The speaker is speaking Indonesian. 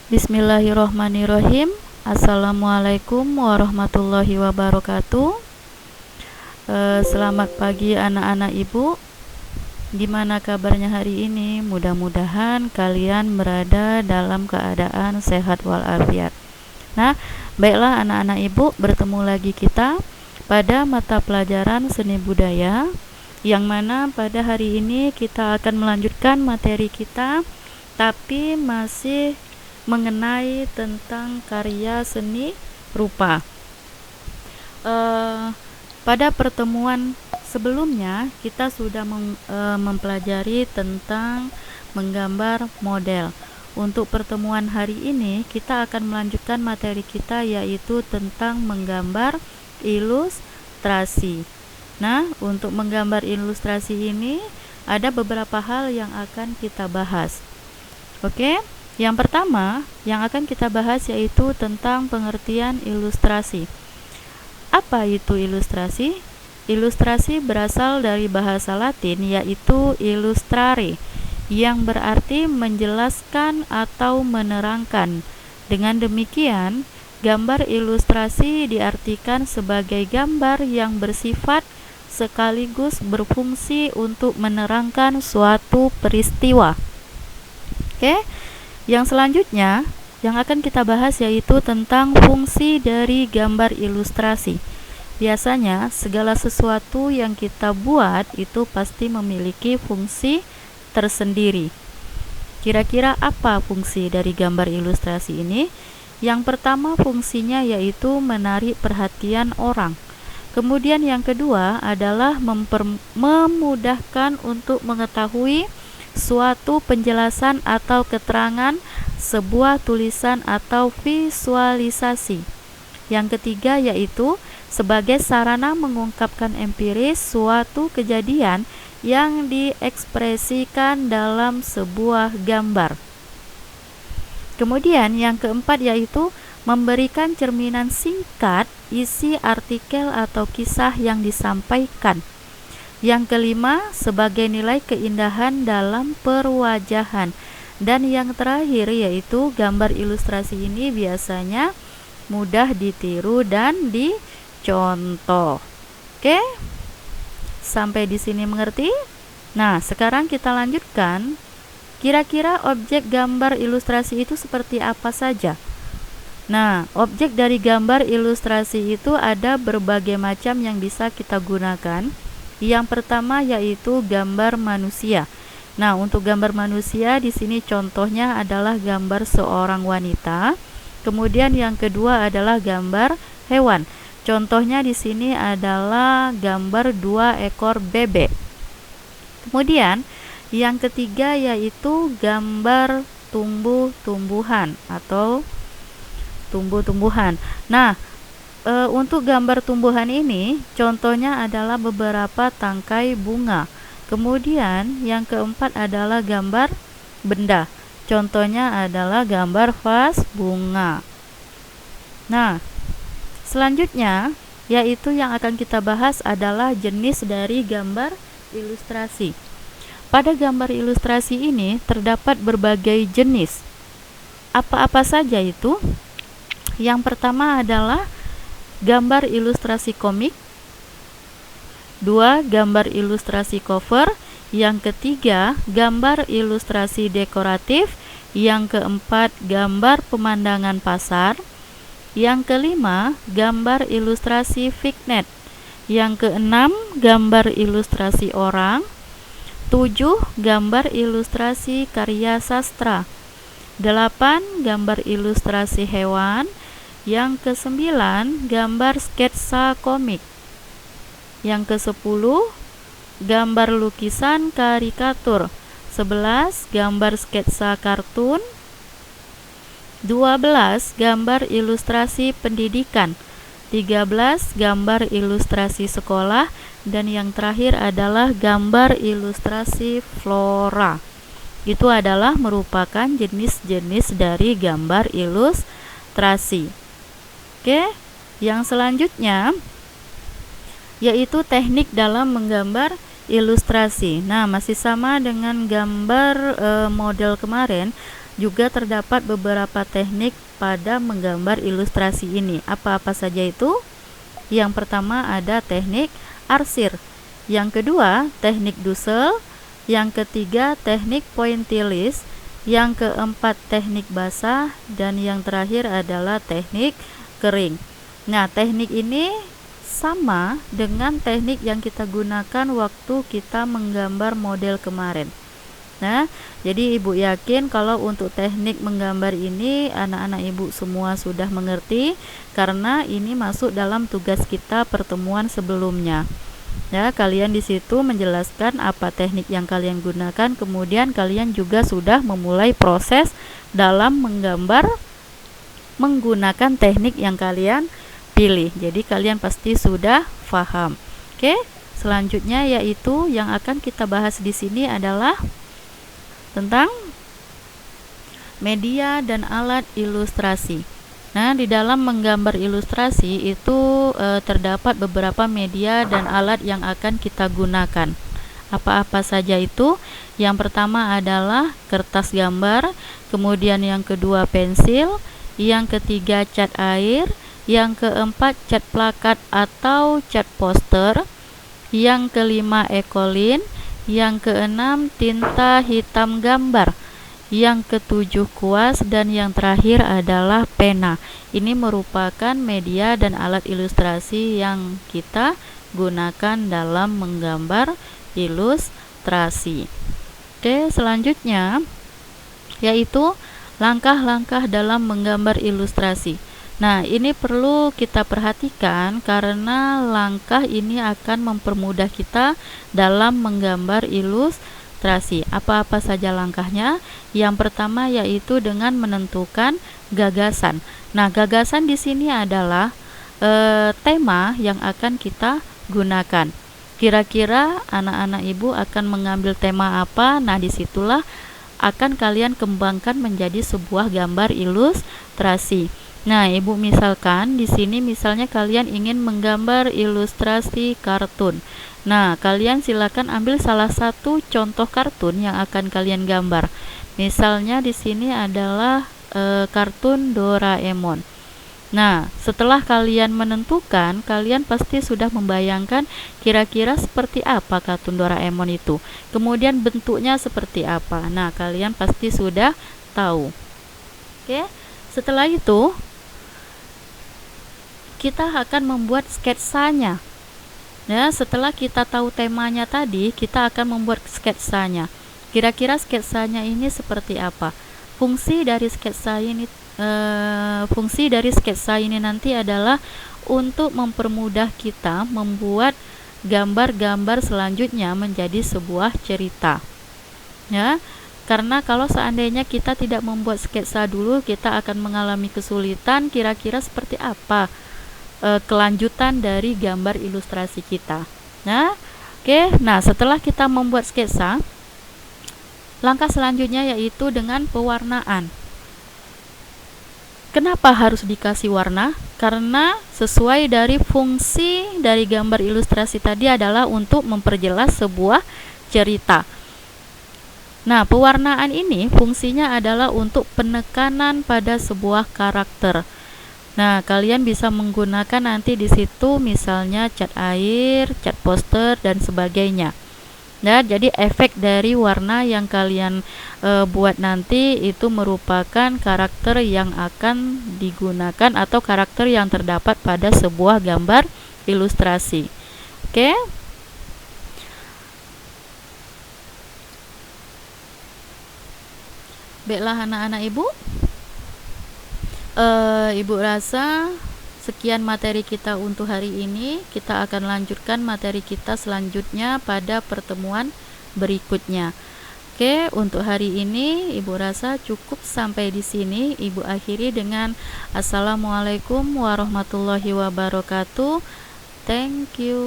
Bismillahirrohmanirrohim. Assalamualaikum warahmatullahi wabarakatuh. Selamat pagi anak-anak ibu. Gimana kabarnya hari ini? Mudah-mudahan kalian berada dalam keadaan sehat walafiat. Nah, baiklah anak-anak ibu, bertemu lagi kita pada mata pelajaran seni budaya, yang mana pada hari ini kita akan melanjutkan materi kita, tapi masih mengenai tentang karya seni rupa. Pada pertemuan sebelumnya kita sudah mempelajari tentang menggambar model. Untuk pertemuan hari ini kita akan melanjutkan materi kita, yaitu tentang menggambar ilustrasi. Nah, untuk menggambar ilustrasi ini ada beberapa hal yang akan kita bahas. Oke? Yang pertama yang akan kita bahas yaitu tentang pengertian ilustrasi. Apa itu ilustrasi? Ilustrasi berasal dari bahasa Latin, yaitu illustrare, yang berarti menjelaskan atau menerangkan. Dengan demikian, gambar ilustrasi diartikan sebagai gambar yang bersifat sekaligus berfungsi untuk menerangkan suatu peristiwa. Oke? Yang selanjutnya yang akan kita bahas yaitu tentang fungsi dari gambar ilustrasi. Biasanya segala sesuatu yang kita buat itu pasti memiliki fungsi tersendiri. Kira-kira apa fungsi dari gambar ilustrasi ini? Yang pertama fungsinya yaitu menarik perhatian orang. Kemudian yang kedua adalah memudahkan untuk mengetahui suatu penjelasan atau keterangan sebuah tulisan atau visualisasi. Yang ketiga yaitu sebagai sarana mengungkapkan empiris suatu kejadian yang diekspresikan dalam sebuah gambar. Kemudian yang keempat yaitu memberikan cerminan singkat isi artikel atau kisah yang disampaikan. Yang kelima, sebagai nilai keindahan dalam perwajahan. Dan yang terakhir yaitu gambar ilustrasi ini biasanya mudah ditiru dan dicontoh. Oke? Sampai di sini mengerti? Nah, sekarang kita lanjutkan. Kira-kira objek gambar ilustrasi itu seperti apa saja? Nah, objek dari gambar ilustrasi itu ada berbagai macam yang bisa kita gunakan. Yang pertama yaitu gambar manusia. Nah, untuk gambar manusia di sini contohnya adalah gambar seorang wanita. Kemudian yang kedua adalah gambar hewan. Contohnya di sini adalah gambar 2 ekor bebek. Kemudian yang ketiga yaitu gambar tumbuh-tumbuhan atau tumbuh-tumbuhan. Nah, untuk gambar tumbuhan ini contohnya adalah beberapa tangkai bunga. Kemudian yang keempat adalah gambar benda. Contohnya adalah gambar vas bunga. Nah, selanjutnya yaitu yang akan kita bahas adalah jenis dari gambar ilustrasi. Pada gambar ilustrasi ini terdapat berbagai jenis. Apa-apa saja itu? Yang pertama adalah gambar ilustrasi komik. 2. Gambar ilustrasi cover. Yang ketiga, gambar ilustrasi dekoratif. Yang keempat, gambar pemandangan pasar. Yang kelima, gambar ilustrasi vignette. Yang keenam, gambar ilustrasi orang. 7. Gambar ilustrasi karya sastra. 8. Gambar ilustrasi hewan. Yang ke-9, gambar sketsa komik. Yang ke-10, gambar lukisan karikatur. 11, gambar sketsa kartun. 12, gambar ilustrasi pendidikan. 13, gambar ilustrasi sekolah. Dan yang terakhir adalah gambar ilustrasi flora. Itu adalah merupakan jenis-jenis dari gambar ilustrasi. Oke, yang selanjutnya yaitu teknik dalam menggambar ilustrasi. Nah, masih sama dengan gambar model kemarin. juga terdapat beberapa teknik pada menggambar ilustrasi ini. Apa-apa saja itu? Yang pertama ada teknik arsir, yang kedua teknik Dussel, yang ketiga teknik pointillis, yang keempat teknik basah, dan yang terakhir adalah teknik kering. Nah, teknik ini sama dengan teknik yang kita gunakan waktu kita menggambar model kemarin. Nah, jadi ibu yakin kalau untuk teknik menggambar ini anak-anak ibu semua sudah mengerti, karena ini masuk dalam tugas kita pertemuan sebelumnya. Ya, kalian di situ menjelaskan apa teknik yang kalian gunakan, kemudian kalian juga sudah memulai proses dalam menggambar menggunakan teknik yang kalian pilih. Jadi kalian pasti sudah paham. Oke, selanjutnya yaitu yang akan kita bahas di sini adalah tentang media dan alat ilustrasi. Nah, di dalam menggambar ilustrasi itu terdapat beberapa media dan alat yang akan kita gunakan. Apa-apa saja itu? Yang pertama adalah kertas gambar, kemudian yang kedua pensil, yang ketiga cat air, yang keempat cat plakat atau cat poster, yang kelima ekolin, yang keenam tinta hitam gambar, yang ketujuh kuas, dan yang terakhir adalah pena. Ini merupakan media dan alat ilustrasi yang kita gunakan dalam menggambar ilustrasi. Oke, selanjutnya yaitu langkah-langkah dalam menggambar ilustrasi. Nah, ini perlu kita perhatikan karena langkah ini akan mempermudah kita dalam menggambar ilustrasi. Apa-apa saja langkahnya? Yang pertama yaitu dengan menentukan gagasan. Nah, gagasan di sini adalah tema yang akan kita gunakan. Kira-kira anak-anak ibu akan mengambil tema apa? Nah, disitulah akan kalian kembangkan menjadi sebuah gambar ilustrasi. Nah, ibu misalkan di sini misalnya kalian ingin menggambar ilustrasi kartun. Nah, kalian silakan ambil salah satu contoh kartun yang akan kalian gambar. Misalnya di sini adalah kartun Doraemon. Nah, setelah kalian menentukan, kalian pasti sudah membayangkan kira-kira seperti apa kartun Doraemon itu. Kemudian bentuknya seperti apa. Nah, kalian pasti sudah tahu. Oke, setelah itu kita akan membuat sketsanya. Ya, setelah kita tahu temanya tadi, kita akan membuat sketsanya. Kira-kira sketsanya ini seperti apa? Fungsi dari sketsa ini nanti adalah untuk mempermudah kita membuat gambar-gambar selanjutnya menjadi sebuah cerita. Ya, karena kalau seandainya kita tidak membuat sketsa dulu, kita akan mengalami kesulitan kira-kira seperti apa kelanjutan dari gambar ilustrasi kita. Nah, oke. Nah, setelah kita membuat sketsa, langkah selanjutnya yaitu dengan pewarnaan. Kenapa harus dikasih warna? Karena sesuai dari fungsi dari gambar ilustrasi tadi adalah untuk memperjelas sebuah cerita. Nah, pewarnaan ini fungsinya adalah untuk penekanan pada sebuah karakter. Nah, kalian bisa menggunakan nanti di situ misalnya cat air, cat poster, dan sebagainya. Nah, jadi efek dari warna yang kalian buat nanti itu merupakan karakter yang akan digunakan atau karakter yang terdapat pada sebuah gambar ilustrasi. Oke. Baiklah anak-anak ibu. Ibu rasa sekian materi kita untuk hari ini. Kita akan lanjutkan materi kita selanjutnya pada pertemuan berikutnya. Oke, untuk hari ini ibu rasa cukup sampai di sini. Ibu akhiri dengan Assalamualaikum warahmatullahi wabarakatuh. Thank you.